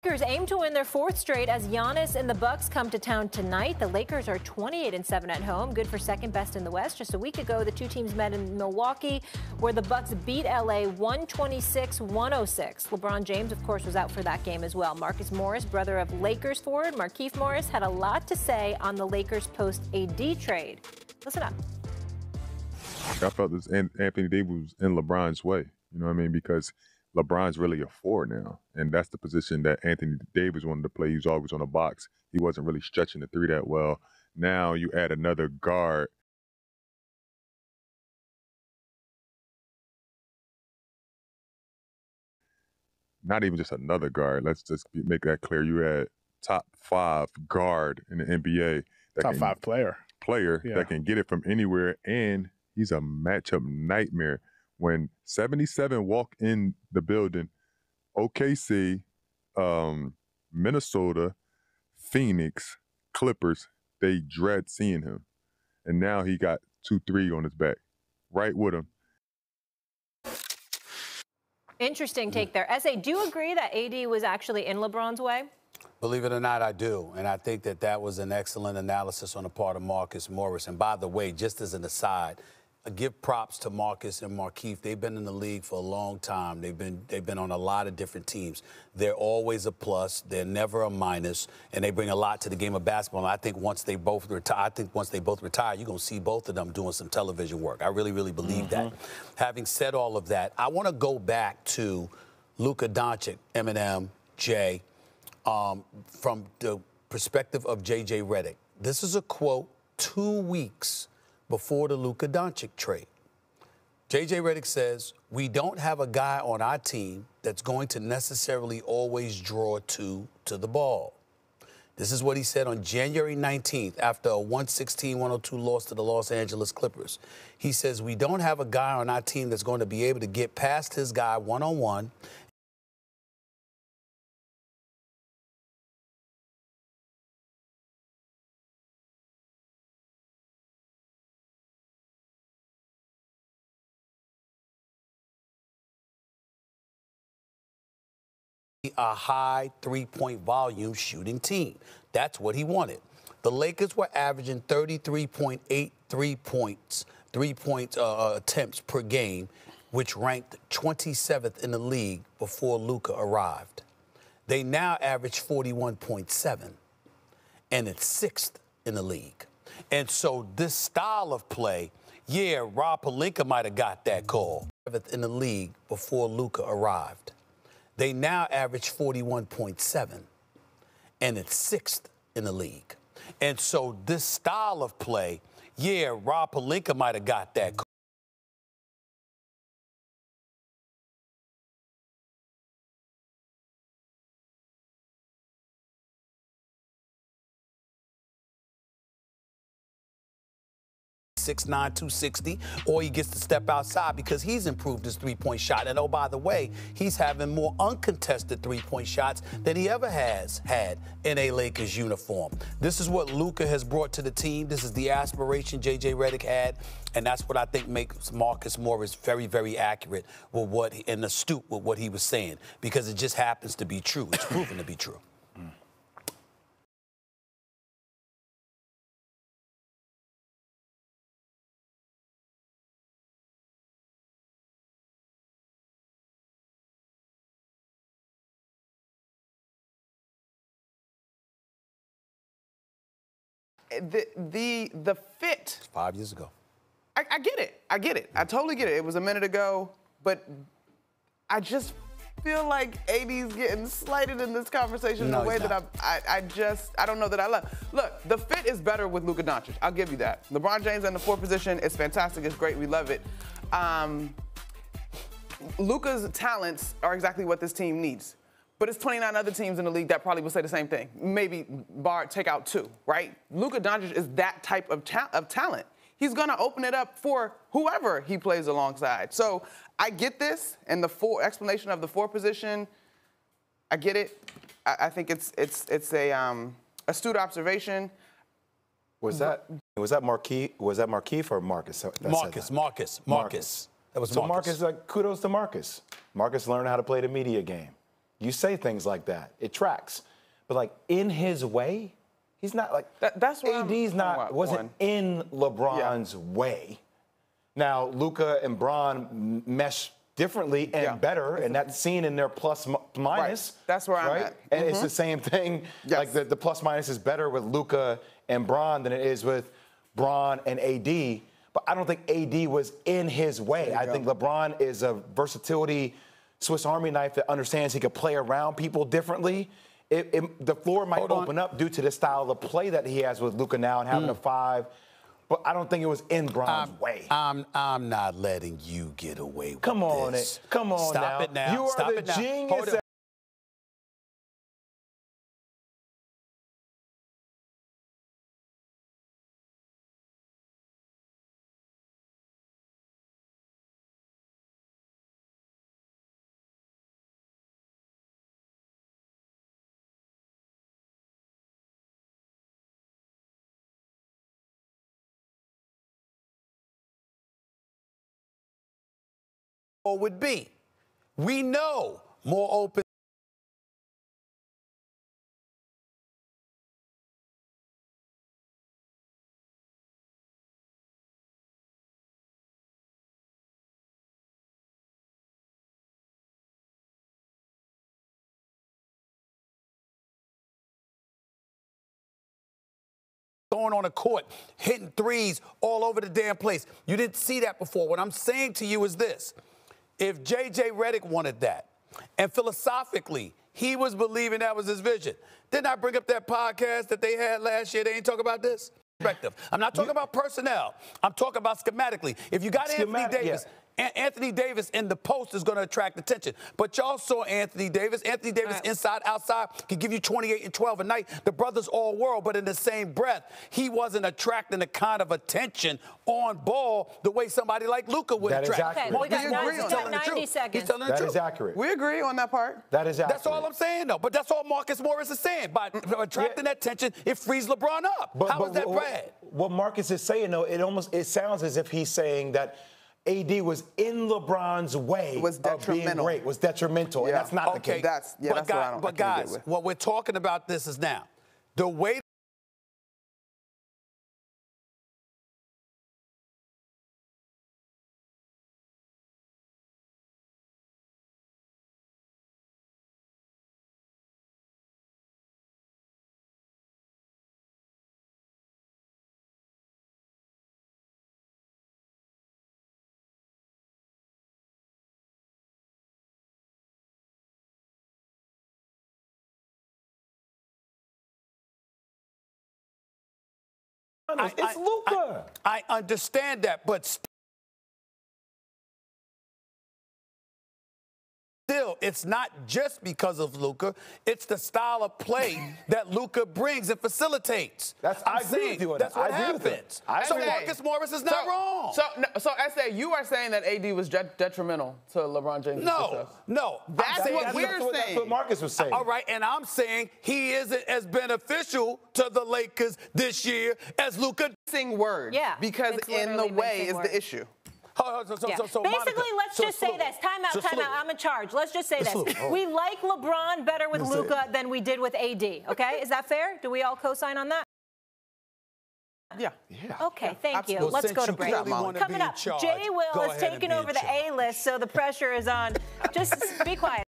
Lakers aim to win their fourth straight as Giannis and the Bucks come to town tonight. The Lakers are 28-7 at home, good for second best in the West. Just a week ago, the two teams met in Milwaukee, where the Bucks beat LA 126-106. LeBron James, of course, was out for that game as well. Marcus Morris, brother of Lakers forward Markieff Morris, had a lot to say on the Lakers post-AD trade. Listen up. I felt this Anthony Davis was in LeBron's way. You know what I mean? Because LeBron's really a forward now, and that's the position that Anthony Davis wanted to play. He was always on the box. He wasn't really stretching the three that well. Now you add another guard. Not even just another guard. Let's just make that clear. You add top 5 guard in the NBA. Top 5 player. That can get it from anywhere, and he's a matchup nightmare. When 77 walk in the building, OKC, Minnesota, Phoenix, Clippers, they dread seeing him. And now he got 2-3 on his back, right with him. Interesting take there. S.A., do you agree that AD was actually in LeBron's way? Believe it or not, I do. And I think that that was an excellent analysis on the part of Marcus Morris. And by the way, just as an aside, I give props to Marcus and Markieff. They've been in the league for a long time. They've been on a lot of different teams. They're always a plus. They're never a minus, and they bring a lot to the game of basketball. And I think once they both retire, you're going to see both of them doing some television work. I really, really believe that. Having said all of that, I want to go back to Luka Doncic, Eminem, Jay, from the perspective of J.J. Redick. This is a quote 2 weeks before the Luka Doncic trade. J.J. Redick says, "We don't have a guy on our team that's going to necessarily always draw to the ball." This is what he said on January 19th after a 116-102 loss to the Los Angeles Clippers. He says, "We don't have a guy on our team that's going to be able to get past his guy one-on-one a high three-point volume shooting team." That's what he wanted. The Lakers were averaging 33.8 three-point attempts per game, which ranked 27th in the league before Luka arrived. They now average 41.7, and it's 6th in the league. And so this style of play, yeah, Rob Pelinka might have got that call. 7th in the league before Luka arrived. They now average 41.7, and it's 6th in the league. And so this style of play, yeah, Rob Pelinka might have got that call. .6'9", 260, or he gets to step outside because he's improved his three-point shot. And oh, by the way, he's having more uncontested three-point shots than he ever has had in a Lakers uniform. This is what Luka has brought to the team. This is the aspiration J.J. Redick had, and that's what I think makes Marcus Morris very, very accurate with and astute with what he was saying, because it just happens to be true. It's proven to be true. The fit. 5 years ago. I get it. I get it. I totally get it. It was a minute ago, but I just feel like AD's getting slighted in this conversation in a way that I don't know that I love. Look, the fit is better with Luka Doncic. I'll give you that. LeBron James in the 4 position is fantastic. It's great. We love it. Luka's talents are exactly what this team needs. But it's 29 other teams in the league that probably would say the same thing. Maybe take out 2, right? Luka Doncic is that type of talent. He's going to open it up for whoever he plays alongside. So I get this, and the explanation of the 4 position, I get it. I think it's a astute observation. Was that Markieff or Marcus? Marcus. That was so Marcus, kudos to Marcus. Marcus learned how to play the media game. You say things like that. It tracks. But, like, in his way, he's not like that's what AD's wasn't in LeBron's way. Now, Luka and Bron mesh differently and better, and that's seen in their plus minus. Right. That's where I'm at. And it's the same thing. Like the plus minus is better with Luka and Bron than it is with Bron and AD. But I don't think AD was in his way. I think LeBron is a versatility Swiss Army knife that understands he could play around people differently. The floor might open up due to the style of play that he has with Luka now and having a 5. But I don't think it was in Bron's way. I'm not letting you get away with this. Come on Stop it now. You are Stop the it now. genius. Would be. We know more open. Going on a court, hitting threes all over the damn place. You didn't see that before. What I'm saying to you is this. If J.J. Redick wanted that, and philosophically, he was believing that was his vision, didn't I bring up that podcast that they had last year? They ain't talk about this? I'm not talking about personnel. I'm talking about schematically. If you got Anthony Davis, Anthony Davis in the post is going to attract attention. But y'all saw Anthony Davis. Anthony Davis inside, outside, can give you 28 and 12 a night. The brother's all world, but in the same breath, he wasn't attracting the kind of attention on ball the way somebody like Luka would attract. Okay, we got 90 seconds. He's telling the truth. That is accurate. We agree on that part. That is accurate. That's all I'm saying, though. But that's all Marcus Morris is saying. By attracting that attention, it frees LeBron up. How is that bad? What Marcus is saying, though, it sounds as if he's saying that AD was in LeBron's way of being great, was detrimental, and that's not the case. That's what I don't. But guys, what we're talking about this is now the way. It's Luka. I understand that, but still, it's not just because of Luka. It's the style of play that Luka brings and facilitates. I agree with you on that. That's what happens. So Marcus Morris is not wrong. So SA, you are saying that AD was detrimental to LeBron James' success? No. That's what we're saying. That's what Marcus was saying. All right, and I'm saying he isn't as beneficial to the Lakers this year as Luka. Word. Yeah. Because in the way is the issue. Basically, let's just say this. Time out. I'm in charge. Let's just say this. We like LeBron better with Luka than we did with AD. Okay? Is that fair? Do we all co-sign on that? Yeah. Okay, thank you. Let's go to break. Coming up, Jay Will is taking over the A-list, so the pressure is on. Just be quiet.